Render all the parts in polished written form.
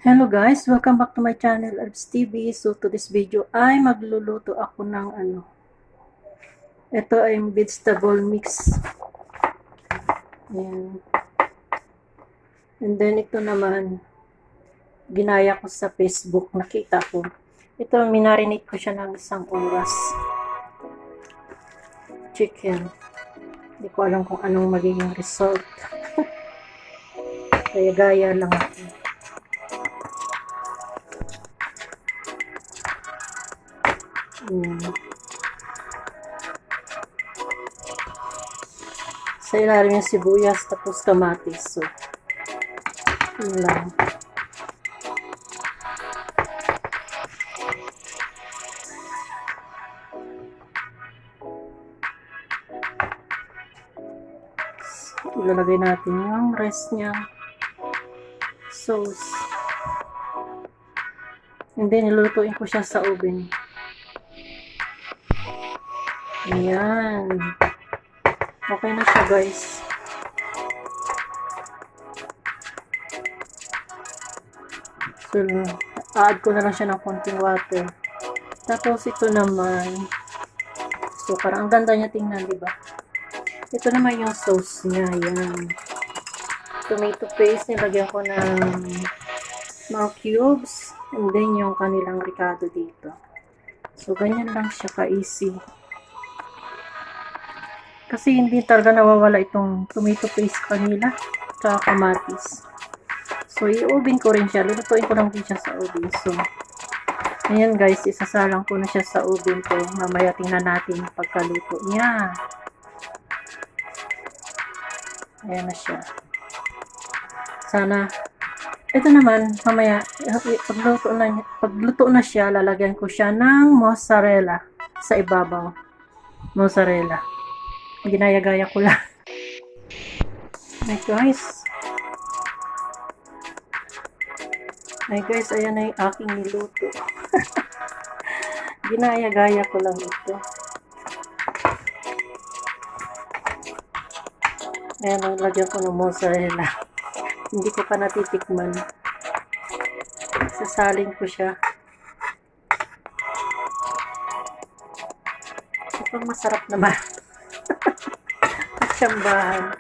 Hello guys, welcome back to my channel, Herbs TV. So to this video ay magluluto ako ng ito ay vegetable mix. Ayan. And then ito naman, ginaya ko sa Facebook, nakita ko. Ito, minarinate ko siya ng 1 oras. Chicken. Hindi ko alam kung anong magiging result. Kaya gaya lang ako. Sa ilalim yung sibuyas tapos kamatis. So, yun lang. Ilalagay natin yung rest niya sauce. And then ilulutuin ko siya sa oven. Ayan. Okay na siya guys. So, add ko na lang siya ng konting water. Tapos ito naman. So, parang ang ganda niya tingnan, diba? Ito naman yung sauce niya. Ayan. Tomato paste. Nilagyan ko ng mga cubes. And then yung kanilang ricado dito. So, ganyan lang siya ka-easy. Kasi hindi talaga nawawala itong tomato paste kanila tsaka kamatis. So, i-oven ko rin siya. Lulutuin ko lang din siya sa oven. So, ayan guys, isasalang ko na siya sa oven ko. Mamaya tingnan natin yung pagkaluto niya. Ayan na siya. Sana, ito naman, mamaya, pagluto na siya, lalagyan ko siya ng mozzarella sa ibabaw. Mozzarella. Ginaya-gaya ko lang. Ay guys. Ay guys, ayan na yung aking niluto. Ginaya-gaya ko lang ito. Ayan, lagyan ko ng mozzarella. Hindi ko pa natitikman. Sasalin ko siya. Ito masarap naman. Tsambahan.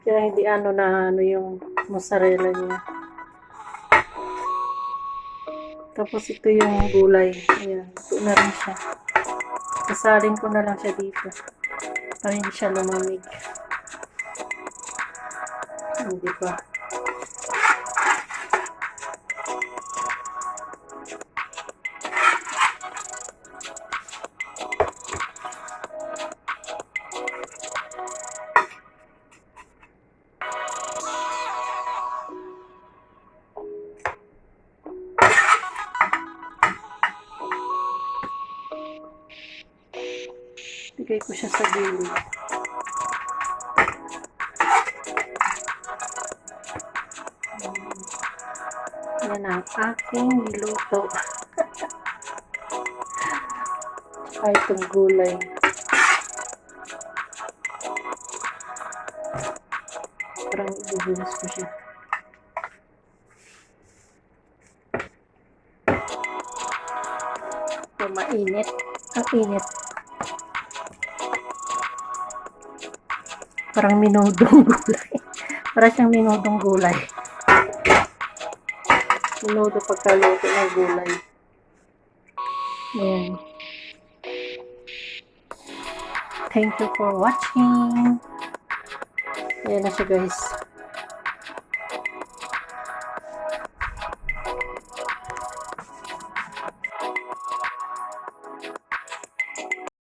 Kaya hindi na yung mozzarella niya. Tapos ito yung gulay. Ayan, ito na rin siya. Sasalin ko na lang siya dito. Para hindi siya lumamig. Hindi pa. Bigay ko siya sa gilid. Yan ang aking niluto. Ay, itong gulay. Parang ibubuhos ko siya. So, mainit. Ang init. Parang minudong gulay. Parang siyang minudong gulay. Minudo pagkaluto ng gulay. Ayan. Thank you for watching. Ayan na siya guys.